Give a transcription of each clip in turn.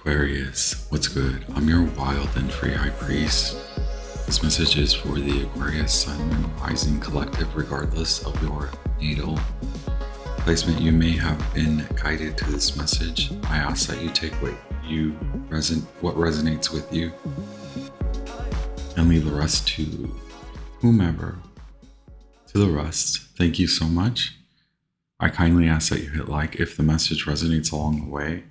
Aquarius, what's good? I'm your wild and free high priest. This message is for the Aquarius Sun and Rising Collective, regardless of your natal placement. You may have been guided to this message. I ask that you take what resonates with you and leave the rest to whomever. To the rest, thank you so much. I kindly ask that you hit like if the message resonates along the way.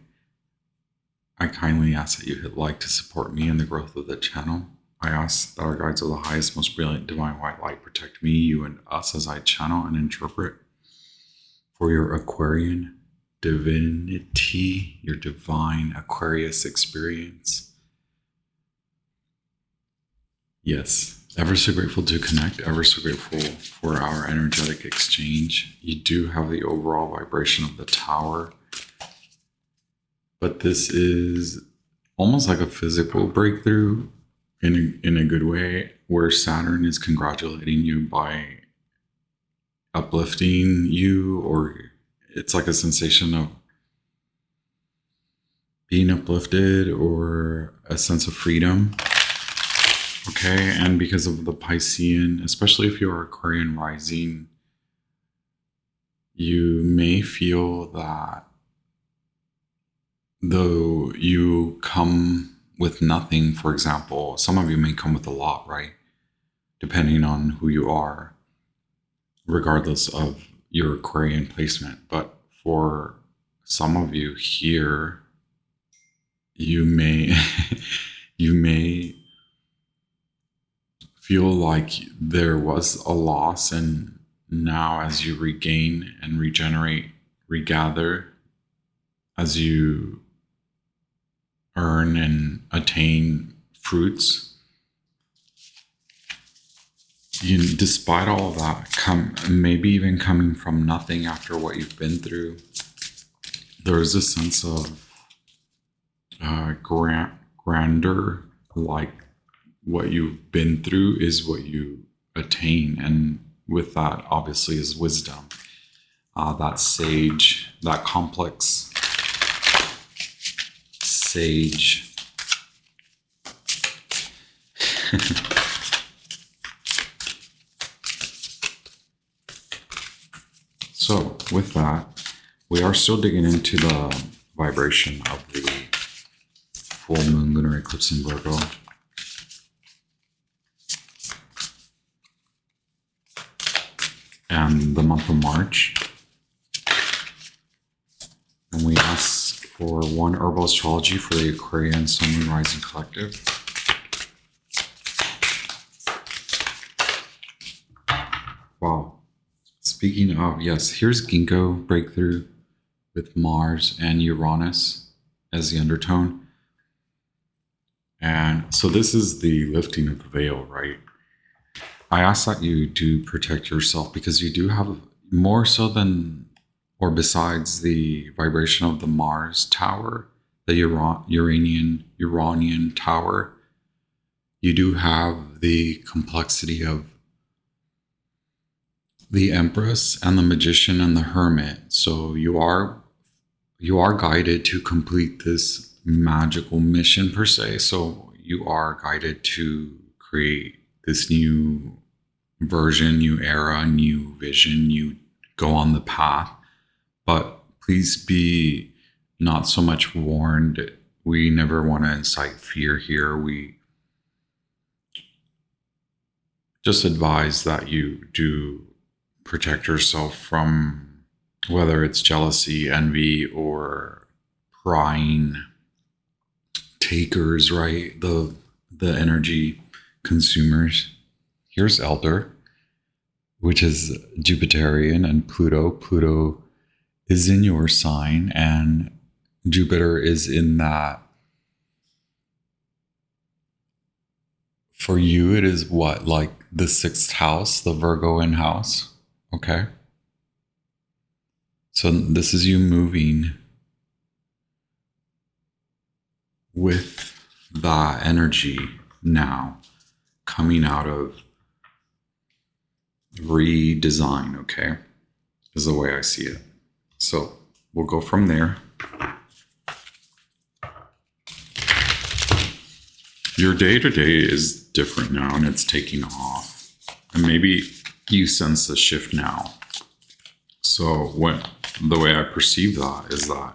I kindly ask that you hit like to support me in the growth of the channel. I ask that our guides of the highest, most brilliant divine white light protect me, you, and us as I channel and interpret for your Aquarian divinity, your divine Aquarius experience. Yes, ever so grateful to connect, ever so grateful for our energetic exchange. You do have the overall vibration of the Tower, but this is almost like a physical breakthrough in a good way, where Saturn is congratulating you by uplifting you, or it's like a sensation of being uplifted or a sense of freedom. Okay, and because of the Piscean, especially if you're Aquarian rising, you may feel that though you come with nothing, for example, some of you may come with a lot, right? Depending on who you are, regardless of your Aquarian placement. But for some of you here, you may you may feel like there was a loss, and now as you regain and regenerate, regather, as you earn and attain fruits, despite all of that, maybe even coming from nothing after what you've been through, there's a sense of grandeur, like what you've been through is what you attain, and with that obviously is wisdom, that sage, that complex sage. So with that, we are still digging into the vibration of the full moon lunar eclipse in Virgo. And the month of March. And we ask for one herbal astrology for the Aquarian Sun Moon Rising Collective. Wow. Speaking of, yes, here's Ginkgo breakthrough with Mars and Uranus as the undertone. And so this is the lifting of the veil, right? I ask that you do protect yourself, because you do have more so than, or besides the vibration of the Mars tower, the Uranian tower, you do have the complexity of the Empress and the Magician and the Hermit. So you are guided to complete this magical mission per se. So you are guided to create this new version, new era, new vision. You go on the path. But please be not so much warned. We never want to incite fear here. We just advise that you do protect yourself from whether it's jealousy, envy, or prying takers, right? The energy consumers. Here's Elder, which is Jupiterian, and Pluto. Pluto is in your sign, and Jupiter is in that. For you, it is what, like the 6th house, the Virgoan house. Okay. So this is you moving with that energy now, coming out of redesign, okay, is the way I see it. So we'll go from there. Your day-to-day is different now, and it's taking off. And maybe you sense the shift now. So the way I perceive that is that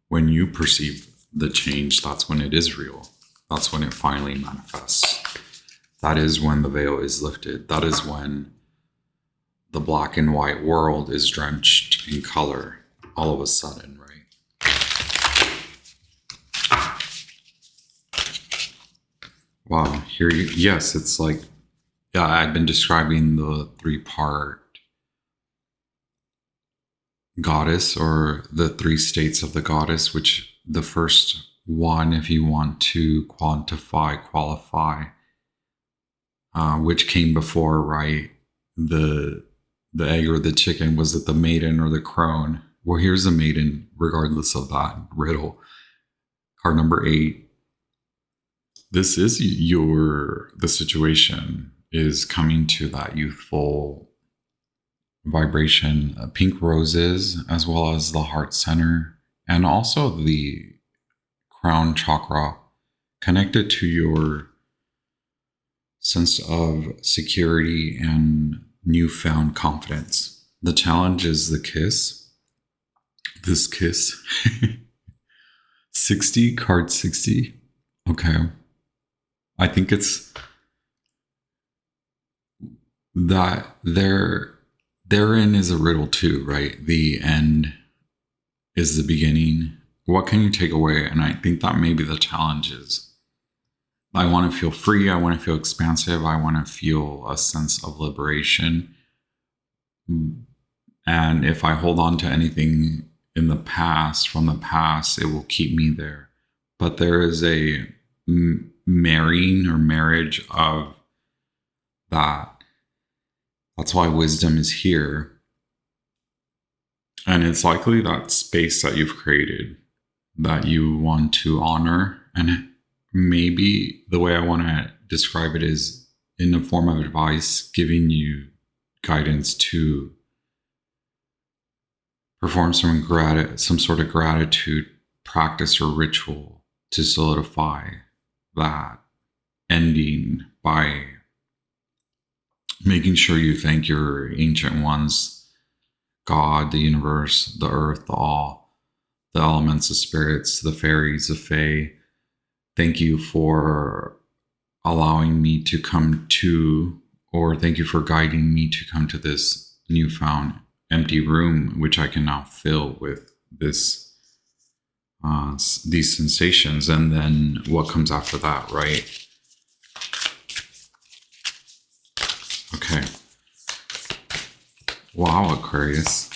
when you perceive the change, that's when it is real. That's when it finally manifests. That is when the veil is lifted. That is when the black and white world is drenched in color all of a sudden, right? Wow, yes, it's like, yeah, I've been describing the 3-part goddess, or the 3 states of the goddess, which the first one, if you want to qualify, which came before, right? The egg or the chicken, was it the maiden or the crone? Well, here's the maiden, regardless of that riddle. Card number 8. This is the situation is coming to that youthful vibration, pink roses, as well as the heart center, and also the crown chakra, connected to your sense of security and newfound confidence. The challenge is the kiss. This kiss. 60, card 60. Okay. I think it's that therein is a riddle too, right? The end is the beginning. What can you take away? And I think that maybe the challenge is, I want to feel free. I want to feel expansive. I want to feel a sense of liberation. And if I hold on to anything in the past, from the past, it will keep me there. But there is a marrying or marriage of that. That's why wisdom is here. And it's likely that space that you've created that you want to honor. And maybe the way I want to describe it is in the form of advice, giving you guidance to perform some sort of gratitude practice or ritual to solidify that ending, by making sure you thank your ancient ones, God, the universe, the earth, all the elements, the spirits, the fairies, the fae. Thank you for allowing me to come to, or thank you for guiding me to come to this newfound empty room, which I can now fill with these sensations. And then what comes after that, right? Okay. Wow, Aquarius.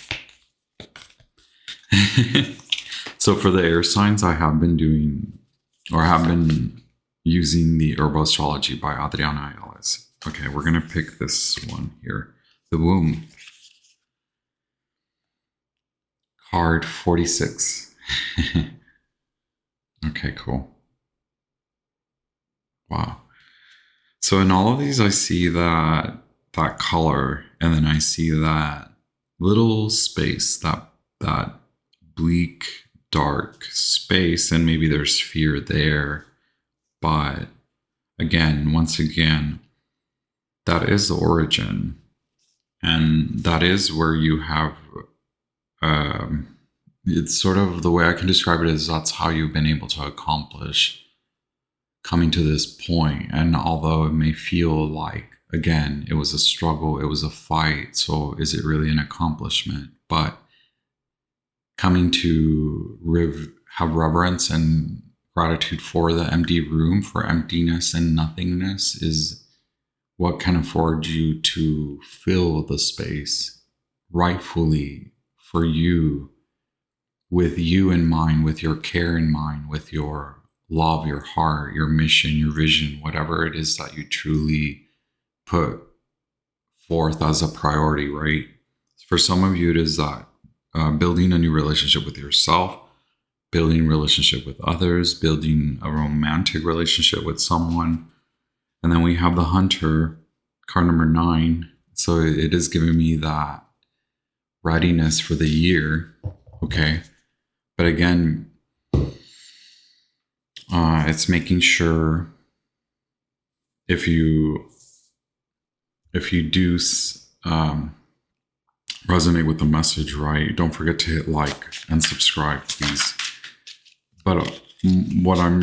So for the air signs, I have been using the Herbal Astrology by Adriana Ellis. Okay, we're going to pick this one here. The womb. Card 46. Okay, cool. Wow. So in all of these, I see that color, and then I see that little space, that bleak, dark space, and maybe there's fear there. But once again, that is the origin. And that is where you have, it's sort of the way I can describe it is that's how you've been able to accomplish coming to this point. And although it may feel like, again, it was a struggle, it was a fight, so is it really an accomplishment? But coming to have reverence and gratitude for the empty room, for emptiness and nothingness, is what can afford you to fill the space rightfully for you, with you in mind, with your care in mind, with your love, your heart, your mission, your vision, whatever it is that you truly put forth as a priority, right? For some of you, it is that building a new relationship with yourself, building a relationship with others, building a romantic relationship with someone. And then we have the Hunter, card number 9. So it is giving me that readiness for the year. Okay. But again, it's making sure if you do resonate with the message, right, don't forget to hit like and subscribe, please. But what I'm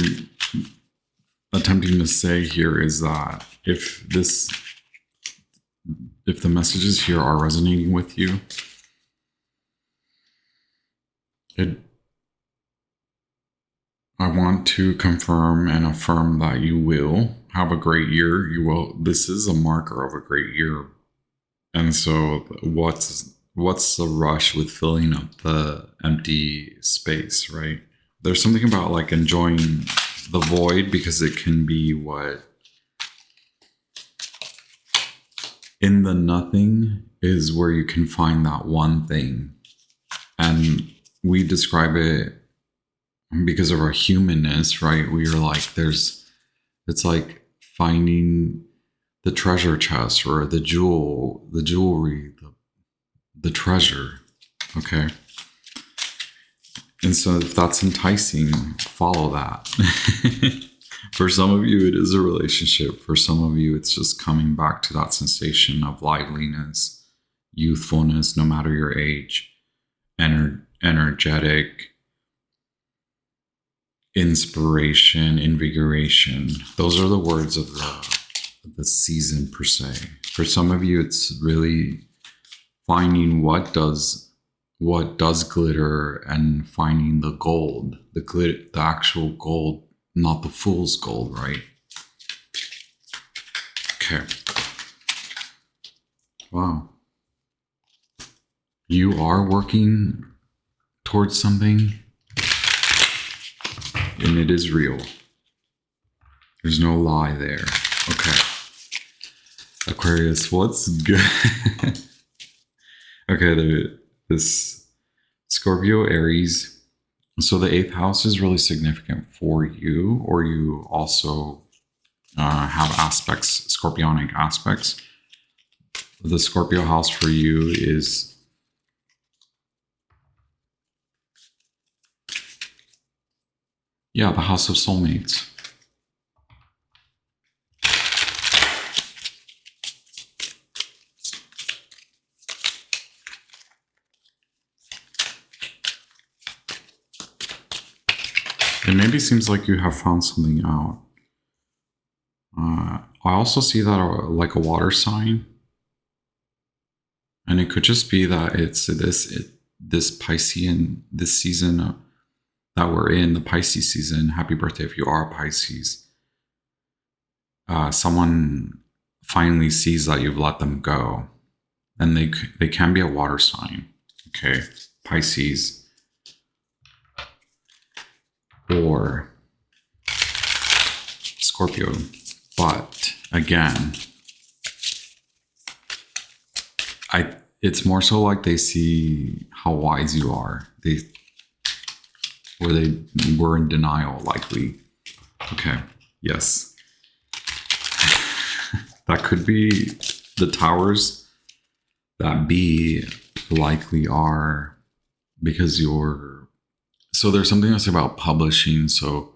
attempting to say here is that if the messages here are resonating with you, I want to confirm and affirm that you will have a great year. You will. This is a marker of a great year. And so what's the rush with filling up the empty space, right? There's something about like enjoying the void, because it can be what in the nothing is where you can find that one thing. And we describe it because of our humanness, right? We are like, it's like finding the treasure chest or the jewelry, the treasure. Okay. And so if that's enticing, follow that. For some of you, it is a relationship. For some of you, it's just coming back to that sensation of liveliness, youthfulness, no matter your age, energetic, inspiration, invigoration. Those are the words of the season per se. For some of you, it's really finding what does glitter and finding the gold, the actual gold, not the fool's gold, right? Okay. Wow. You are working towards something, and it is real. There's no lie there. Okay. Aquarius, what's good? Okay, this Scorpio, Aries. So the 8th house is really significant for you, or you also have aspects, scorpionic aspects. The Scorpio house for you is the house of soulmates. It maybe seems like you have found something out. I also see that like a water sign. And it could just be that it's this Piscean, this season that we're in, the Pisces season. Happy birthday if you are a Pisces. Someone finally sees that you've let them go. And they can be a water sign. Okay, Pisces. Or Scorpio. But again, it's more so like they see how wise you are. They were in denial, likely. Okay, yes. That could be the towers that be likely are because so there's something else about publishing. So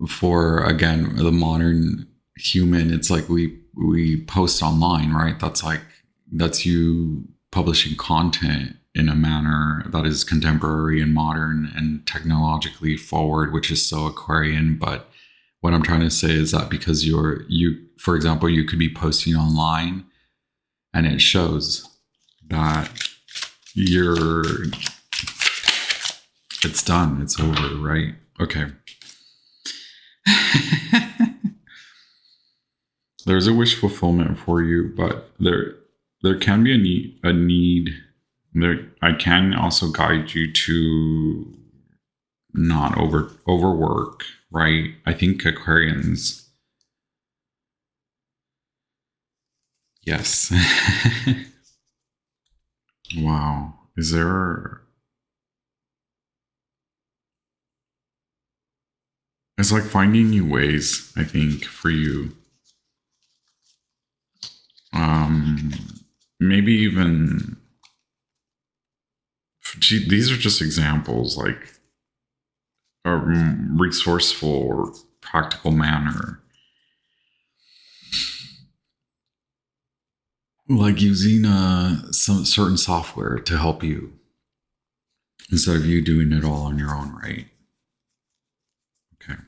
for, again, the modern human, it's like we post online, right? That's you publishing content in a manner that is contemporary and modern and technologically forward, which is so Aquarian. But what I'm trying to say is that because for example, you could be posting online and it shows that it's done, it's over, right? Okay. There's a wish fulfillment for you, but there can be a need. I can also guide you to not overwork, right? I think Aquarians. Yes. Wow. Is there... It's like finding new ways, I think, for you. Maybe even... These are just examples, like resourceful or practical manner. Like using some certain software to help you instead of you doing it all on your own, right? Okay.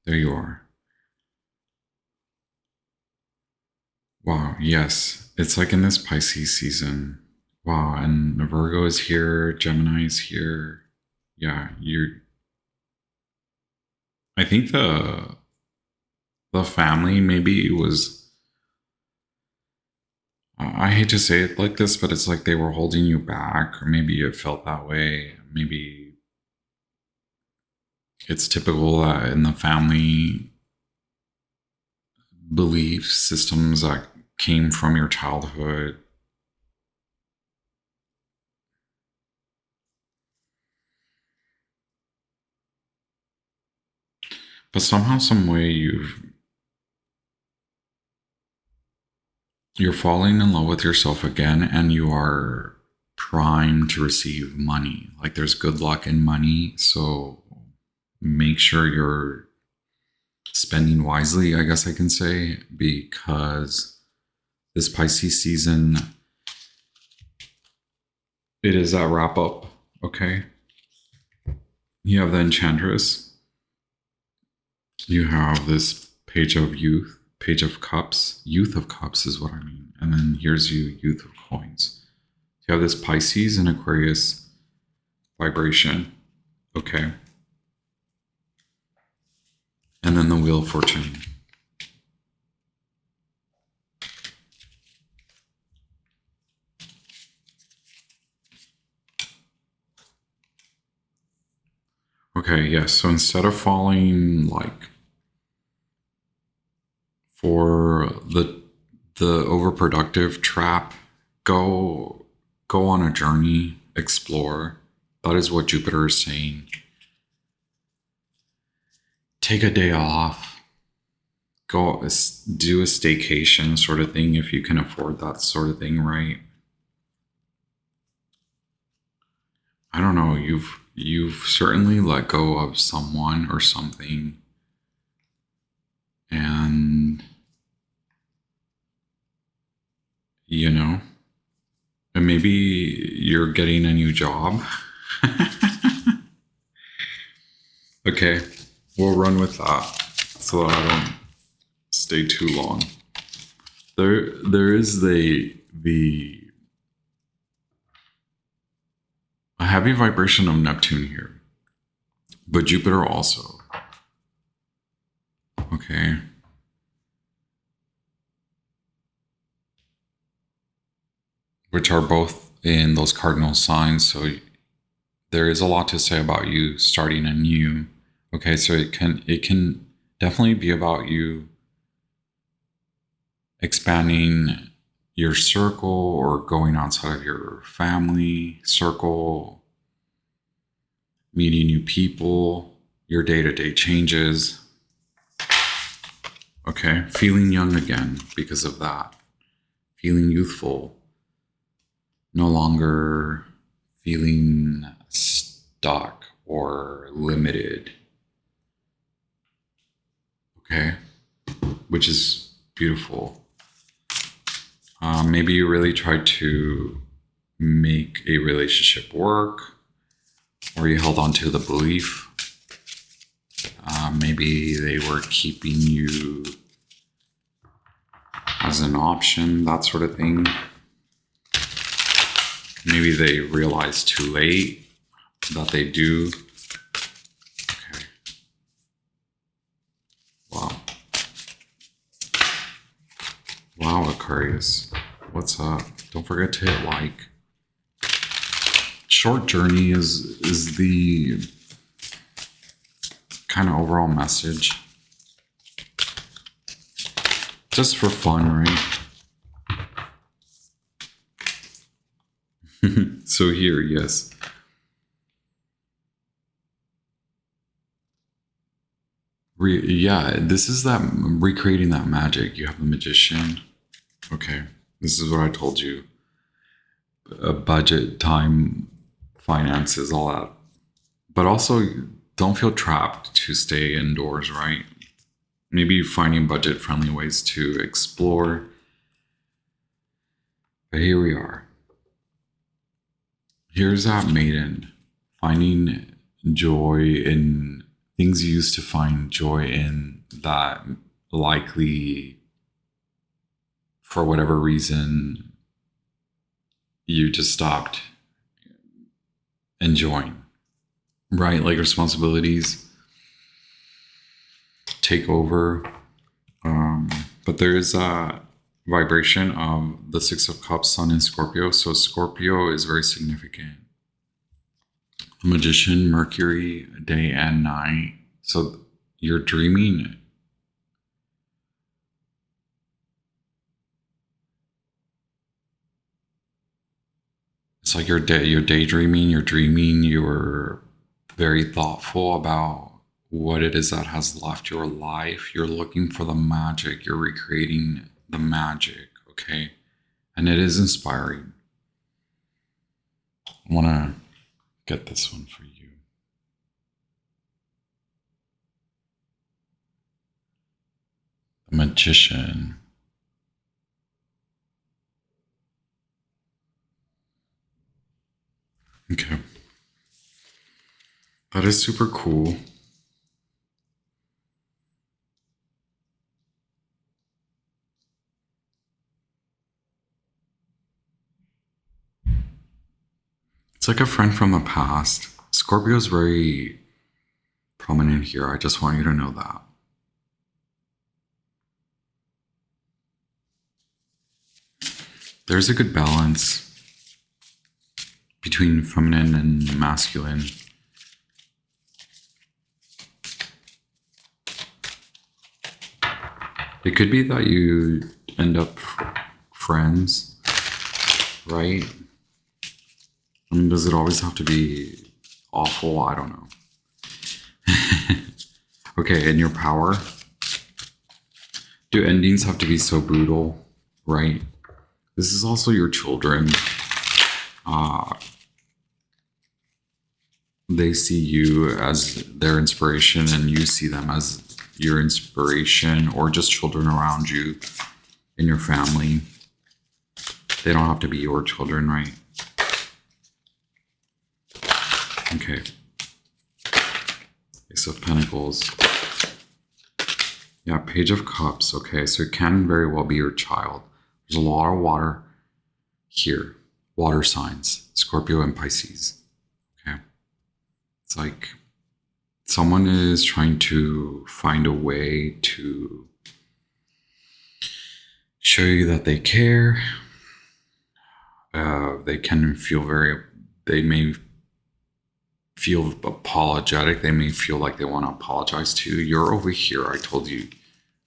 There you are. Wow, yes. It's like in this Pisces season. Wow, and Virgo is here, Gemini is here. Yeah, I think the family maybe was, I hate to say it like this, but it's like they were holding you back, or maybe it felt that way. Maybe it's typical that in the family belief systems that came from your childhood. But somehow, some way, you're falling in love with yourself again, and you are primed to receive money. Like there's good luck in money, so make sure you're spending wisely, I guess I can say, because this Pisces season, it is that wrap up. Okay, you have the Enchantress. You have this Page of Youth, Page of Cups. Youth of Cups is what I mean. And then here's you, Youth of Coins. You have this Pisces and Aquarius vibration. Okay. And then the Wheel of Fortune. Okay, yes. So instead of falling like for the overproductive trap, go on a journey, explore. That is what Jupiter is saying. Take a day off, go do a staycation sort of thing if you can afford that sort of thing, right? I don't know, you've certainly let go of someone or something, and and maybe you're getting a new job. Okay, we'll run with that so that I don't stay too long. There is a heavy vibration of Neptune here, but Jupiter also. Okay. Which are both in those cardinal signs, so there is a lot to say about you starting anew. Okay, so it can definitely be about you expanding your circle or going outside of your family circle, meeting new people, your day-to-day changes. Okay, feeling young again because of that, feeling youthful, no longer feeling stuck or limited. Okay, which is beautiful. Maybe you really tried to make a relationship work, or you held on to the belief. Maybe they were keeping you as an option, that sort of thing. Maybe they realized too late that they do. Okay. Wow. Wow, Aquarius. What's up? Don't forget to hit like. Short journey is the kind of overall message. Just for fun, right? So here, yes. Yeah, this is that recreating that magic. You have the Magician. Okay, this is what I told you. Budget, time, finances, all that. But also don't feel trapped to stay indoors, right? Maybe finding budget-friendly ways to explore. But here we are. Here's that maiden, finding joy in things you used to find joy in that likely, for whatever reason, you just stopped enjoying, right? Like responsibilities take over. But there is a vibration of the Six of Cups, Sun in Scorpio. So Scorpio is very significant. Magician, Mercury, day and night. So you're dreaming. It's like you're daydreaming, you're dreaming, you're very thoughtful about what it is that has left your life. You're looking for the magic, you're recreating the magic, okay? And it is inspiring. I want to get this one for you. The Magician. Okay. That is super cool. It's like a friend from the past. Scorpio is very prominent here. I just want you to know that. There's a good balance between feminine and masculine. It could be that you end up friends, right? I mean, does it always have to be awful? I don't know. Okay, and your power. Do endings have to be so brutal, right? This is also your children. They see you as their inspiration and you see them as your inspiration, or just children around you in your family. They don't have to be your children, right? Okay. Ace of Pentacles. Yeah, Page of Cups. Okay, so it can very well be your child. There's a lot of water here. Water signs, Scorpio and Pisces. Okay. It's like someone is trying to find a way to show you that they care. They may feel apologetic. They may feel like they want to apologize to you. You're over here. I told you,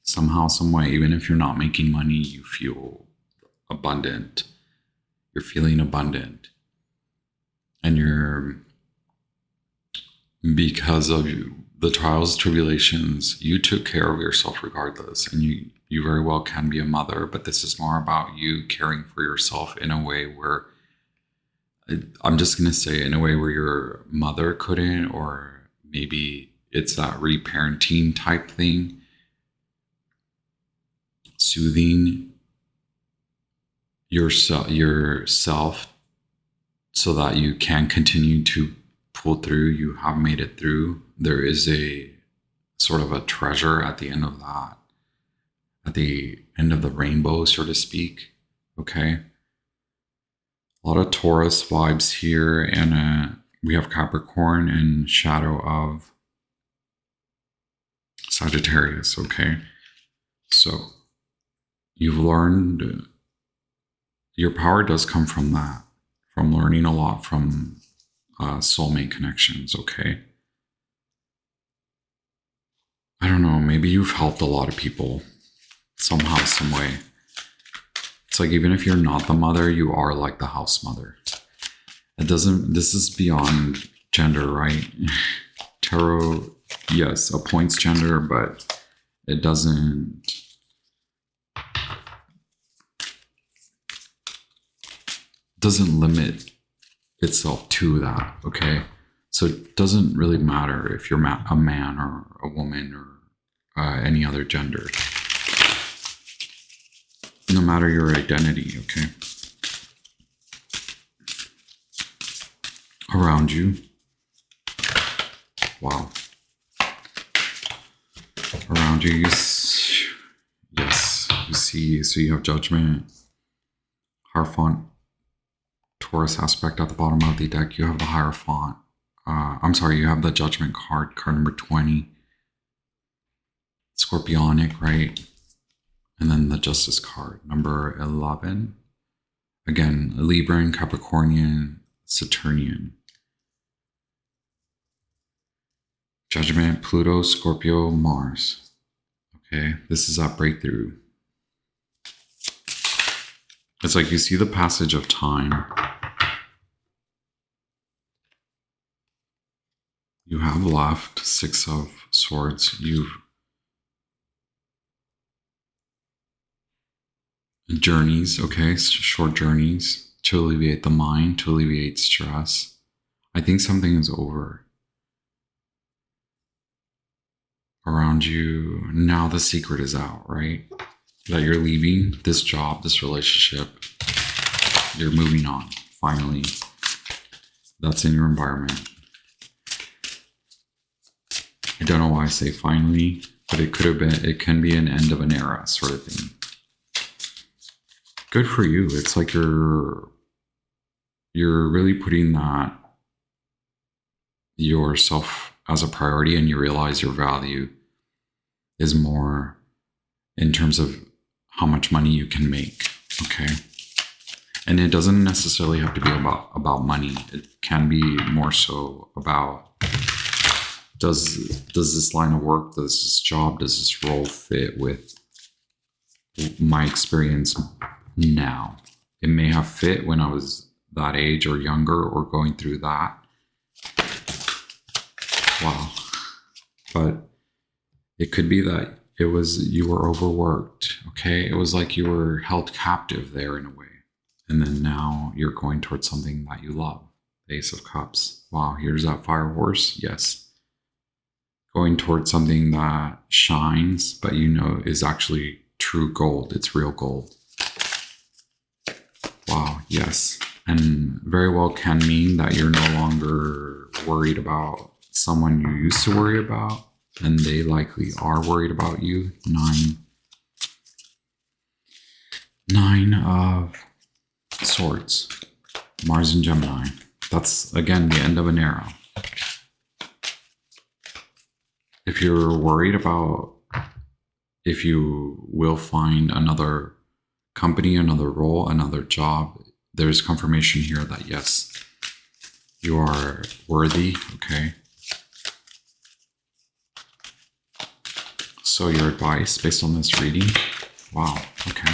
somehow, some way, even if you're not making money, you feel abundant. You're feeling abundant. And because of the trials, tribulations, you took care of yourself regardless. And you very well can be a mother, but this is more about you caring for yourself in a way where, I'm just going to say, in a way where your mother couldn't, or maybe it's that reparenting type thing. Soothing yourself so that you can continue to pull through. You have made it through. There is a sort of a treasure at the end of that, at the end of the rainbow, so to speak. Okay. A lot of Taurus vibes here, and we have Capricorn and shadow of Sagittarius. Okay. So you've learned, your power does come from that, from learning a lot from soulmate connections, okay? I don't know, maybe you've helped a lot of people somehow, some way. It's like, even if you're not the mother, you are like the house mother. This is beyond gender, right? Tarot, yes, appoints gender, but it doesn't limit itself to that, okay? So it doesn't really matter if you're a man or a woman or any other gender. No matter your identity, okay? Around you. Wow. Around you, yes, you see, so you have Judgment, Hierophant, Taurus aspect at the bottom of the deck. You have the Hierophant. You have the Judgment card number 20. Scorpionic, right? And then the Justice card, number 11. Again, Libran, Capricornian, Saturnian. Judgment, Pluto, Scorpio, Mars. Okay, this is that breakthrough. It's like you see the passage of time. You have left 6 of Swords. You've journeys, okay, short journeys to alleviate the mind, to alleviate stress. I think something is over around you. Now the secret is out, right? That you're leaving this job, this relationship. You're moving on, finally. That's in your environment. I don't know why I say finally, but it can be an end of an era sort of thing. Good for you. It's like you're really putting that yourself as a priority, and you realize your value is more in terms of how much money you can make. Okay. And it doesn't necessarily have to be about money. It can be more so about, does this line of work, does this job, does this role fit with my experience now? It may have fit when I was that age or younger or going through that. Wow. But it could be that you were overworked, okay? It was like you were held captive there in a way. And then now you're going towards something that you love. The Ace of Cups. Wow, here's that fire horse. Yes. Going towards something that shines, but you know is actually true gold. It's real gold. Wow, yes. And very well can mean that you're no longer worried about someone you used to worry about, and they likely are worried about you. Nine of Swords. Mars and Gemini. That's, again, the end of an era. If you're worried about if you will find another company, another role, another job, there's confirmation here that yes, you are worthy, okay? So your advice based on this reading, wow, okay.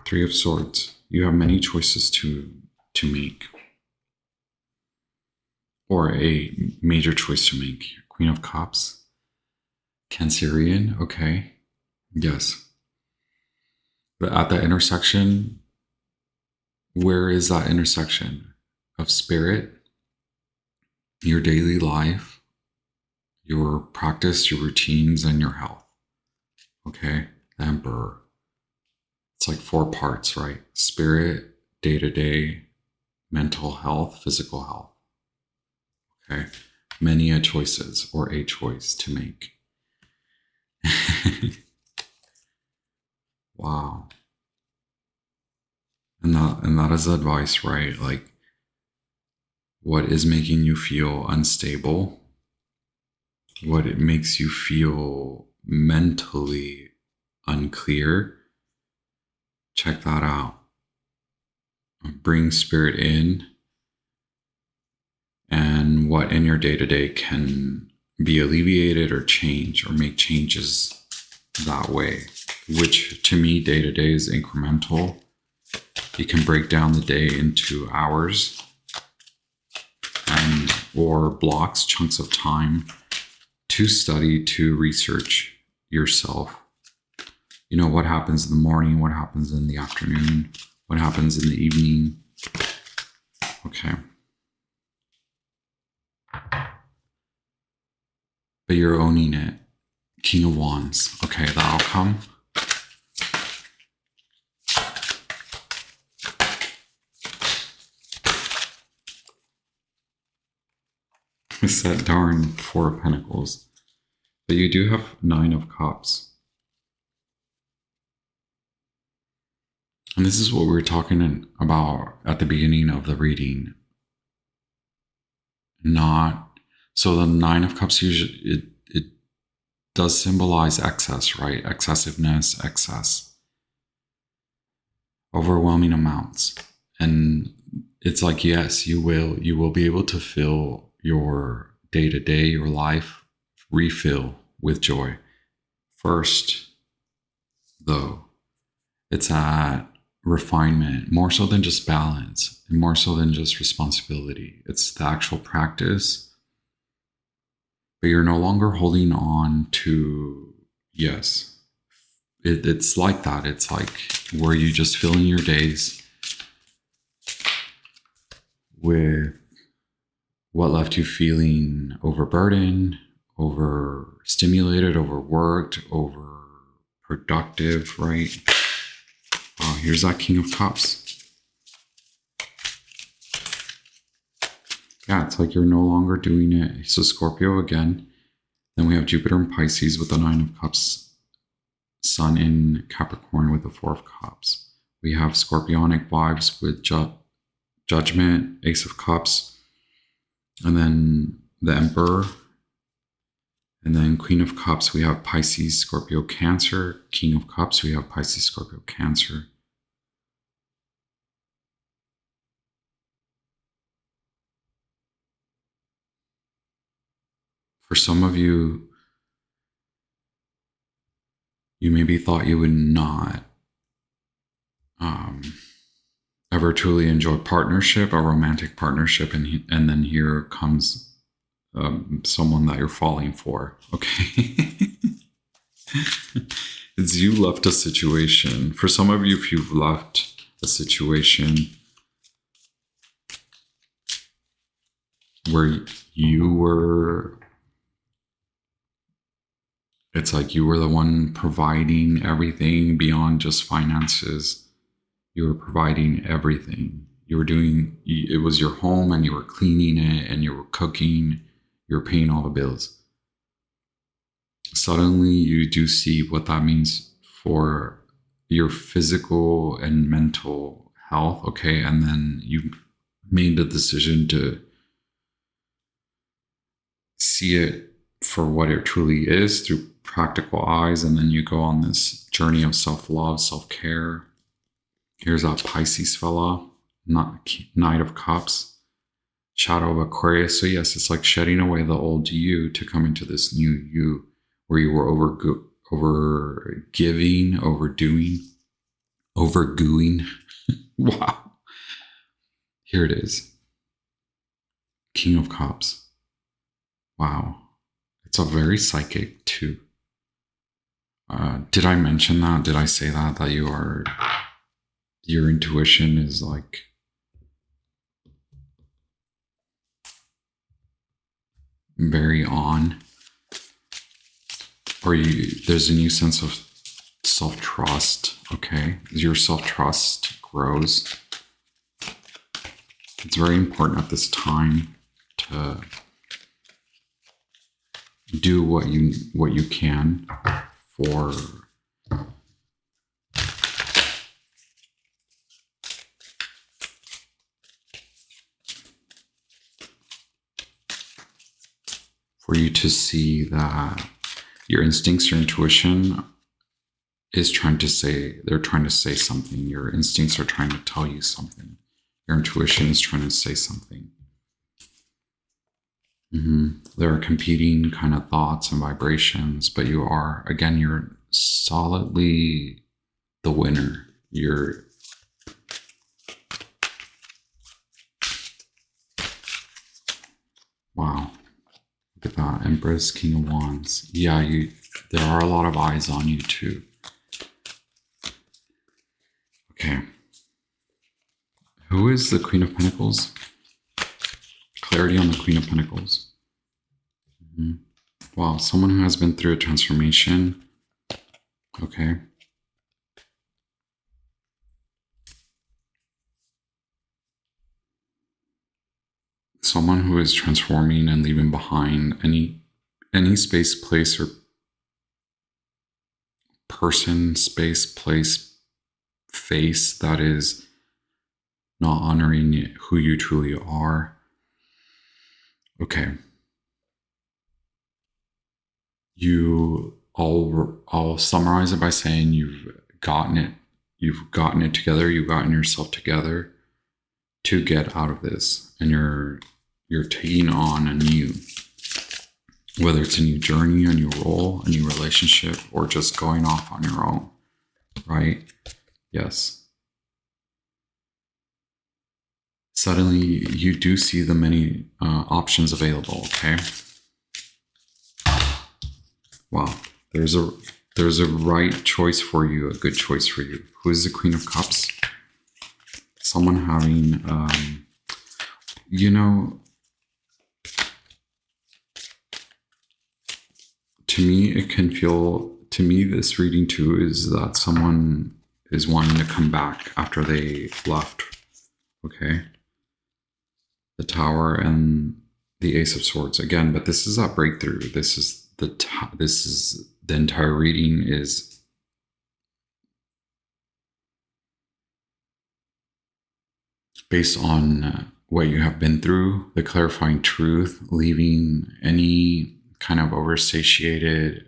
Three of Swords. You have many choices to make, or a major choice to make. Queen of Cups. Cancerian, okay. Yes. But at the intersection, where is that intersection of spirit, your daily life, your practice, your routines, and your health? Okay, the Emperor. It's like 4 parts, right? Spirit, day-to-day, mental health, physical health. Okay, many a choices or a choice to make. Wow. And that is advice, right? Like, what is making you feel unstable? What it makes you feel mentally unclear? Check that out. Bring spirit in, and what in your day-to-day can be alleviated or change, or make changes that way, which to me day-to-day is incremental. You can break down the day into hours or blocks, chunks of time to study, to research yourself. You know, what happens in the morning, what happens in the afternoon, what happens in the evening. Okay. But you're owning it. King of Wands. Okay, the outcome. It's that darn Four of Pentacles. But you do have Nine of Cups. And this is what we were talking about at the beginning of the reading. So the Nine of Cups usually, it does symbolize excess, right? Excessiveness, excess. Overwhelming amounts. And it's like, yes, you will be able to fill your day-to-day, your life, refill with joy. First, though, it's at refinement, more so than just balance, and more so than just responsibility. It's the actual practice. But you're no longer holding on to, yes, it's like that. It's like where you just fill in your days with what left you feeling overburdened, overstimulated, overworked, overproductive, right? Oh, here's that King of Cups. Yeah, it's like you're no longer doing it. So Scorpio again. Then we have Jupiter in Pisces with the Nine of Cups. Sun in Capricorn with the Four of Cups. We have Scorpionic vibes with Judgment, Ace of Cups. And then the Emperor. And then Queen of Cups, we have Pisces, Scorpio, Cancer. King of Cups, we have Pisces, Scorpio, Cancer. For some of you, you maybe thought you would not ever truly enjoy partnership, a romantic partnership, and then here comes someone that you're falling for. Okay. It's you left a situation. For some of you, if you've left a situation where you were, it's like you were the one providing everything beyond just finances. You were providing everything. You were doing, it was your home and you were cleaning it and you were cooking, you were paying all the bills. Suddenly you do see what that means for your physical and mental health, okay? And then you made the decision to see it for what it truly is through practical eyes, and then you go on this journey of self-love, self-care. Here's a Pisces fella, Knight of Cups, Shadow of Aquarius. So yes, it's like shedding away the old you to come into this new you, where you were over giving, overdoing, overgooing. Wow. Here it is. King of Cups. Wow. It's a very psychic too. Did I mention that? Did I say that your intuition is like very on, or there's a new sense of self-trust, okay? As your self-trust grows, it's very important at this time to do what you can for you to see that your instincts, your intuition is they're trying to say something. Your instincts are trying to tell you something. Your intuition is trying to say something. There are competing kind of thoughts and vibrations, but you're solidly the winner. Wow. Look at that. Empress, King of Wands. Yeah, there are a lot of eyes on you too. Okay. Who is the Queen of Pentacles? Clarity on the Queen of Pentacles. Wow, someone who has been through a transformation. Okay. Someone who is transforming and leaving behind any space, place, or person, space, place, face that is not honoring who you truly are. Okay. I'll summarize it by saying you've gotten it together, you've gotten yourself together to get out of this, and you're taking on a new, whether it's a new journey, a new role, a new relationship, or just going off on your own, right? Yes. Suddenly you do see the many options available, okay? Wow, there's a right choice for you, a good choice for you. Who is the Queen of Cups? Someone having, to me, this reading too is that someone is wanting to come back after they left, okay? The Tower and the Ace of Swords again, but this is that breakthrough. This is the entire reading is based on what you have been through, the clarifying truth, leaving any kind of oversatiated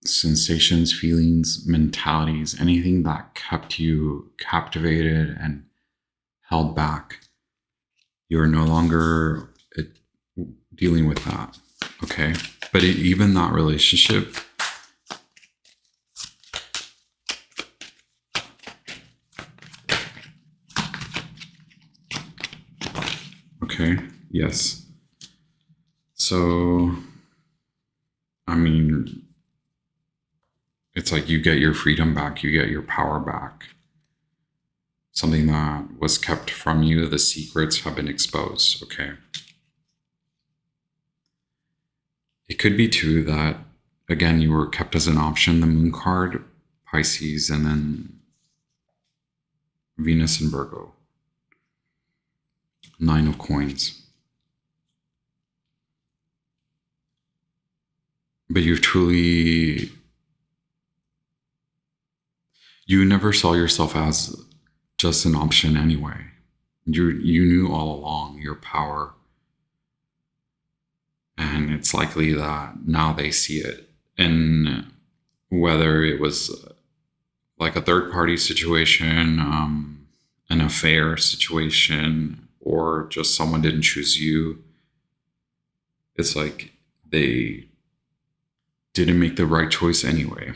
sensations, feelings, mentalities, anything that kept you captivated and held back. You're no longer dealing with that, okay? But even that relationship, okay, yes. So, I mean, it's like you get your freedom back, you get your power back. Something that was kept from you, the secrets have been exposed, okay? It could be too that, again, you were kept as an option, the Moon card, Pisces, and then Venus and Virgo. 9 of Coins. But you never saw yourself as just an option anyway. You knew all along your power. And it's likely that now they see it. And whether it was like a third party situation, an affair situation, or just someone didn't choose you, it's like they didn't make the right choice anyway.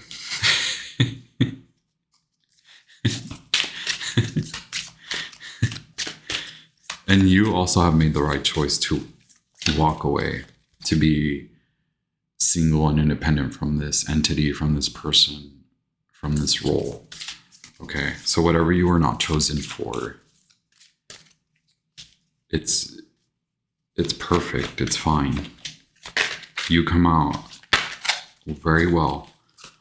And you also have made the right choice to walk away, to be single and independent from this entity, from this person, from this role. Okay, so whatever you were not chosen for, it's perfect, it's fine. You come out very well,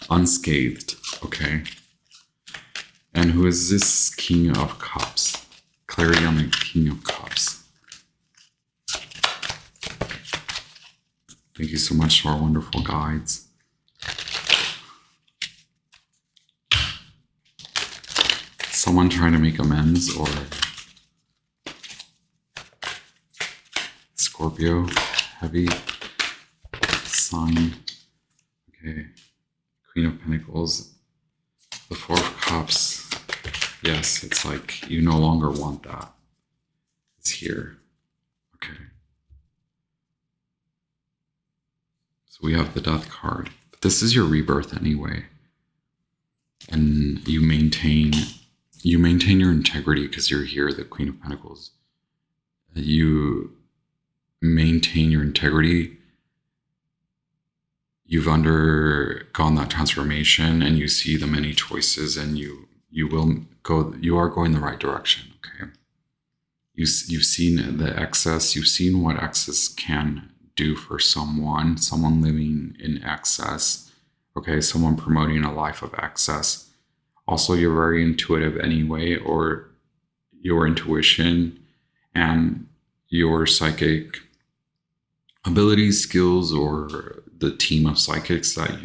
unscathed, okay? And who is this King of Cups? Clarity on the King of Cups. Thank you so much to our wonderful guides. Someone trying to make amends, or Scorpio, heavy sign. Okay, Queen of Pentacles, the Four of Cups. Yes, it's like you no longer want that. It's here. Okay. So we have the Death card. But this is your rebirth anyway. And you maintain your integrity because you're here, the Queen of Pentacles. You maintain your integrity. You've undergone that transformation and you see the many choices, and you are going the right direction, okay? You've seen the excess. You've seen what excess can do for someone living in excess. Okay, someone promoting a life of excess. Also, you're very intuitive anyway, or your intuition and your psychic abilities, skills, or the team of psychics that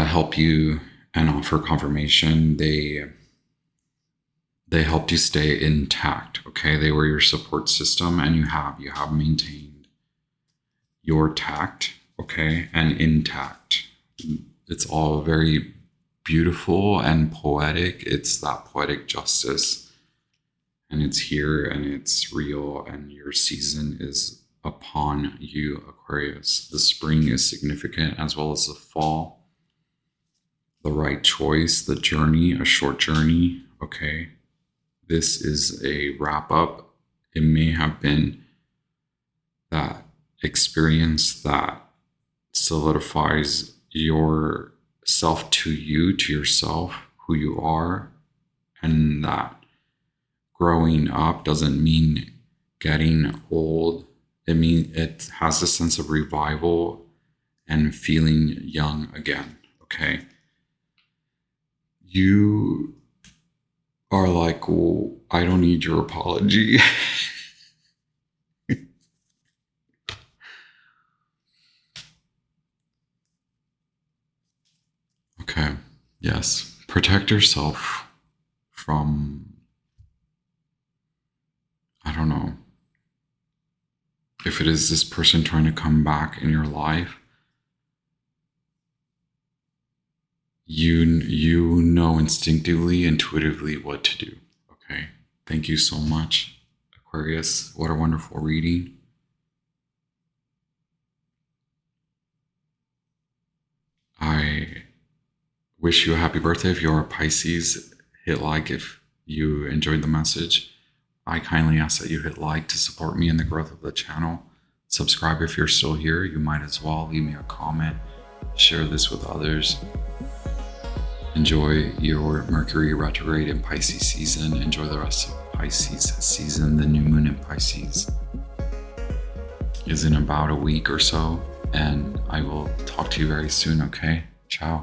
help you and offer confirmation, they helped you stay intact. Okay, they were your support system, and you have maintained your tact, okay, and intact. It's all very beautiful and poetic. It's that poetic justice, and it's here and it's real, and your season is upon you, Aquarius. The spring is significant, as well as the fall. The right choice, the journey, a short journey, okay? This is a wrap up. It may have been that experience that solidifies yourself to you, to yourself, who you are, and that growing up doesn't mean getting old. It has a sense of revival and feeling young again, okay? You are like, well, I don't need your apology. Okay, yes. Protect yourself from, I don't know, if it is this person trying to come back in your life. You know instinctively, intuitively what to do. Okay. Thank you so much, Aquarius. What a wonderful reading. I wish you a happy birthday. If you're a Pisces, hit like if you enjoyed the message. I kindly ask that you hit like to support me in the growth of the channel. Subscribe if you're still here. You might as well leave me a comment. Share this with others. Enjoy your Mercury retrograde in Pisces season. Enjoy the rest of Pisces season. The new moon in Pisces is in about a week or so, and I will talk to you very soon, okay? Ciao.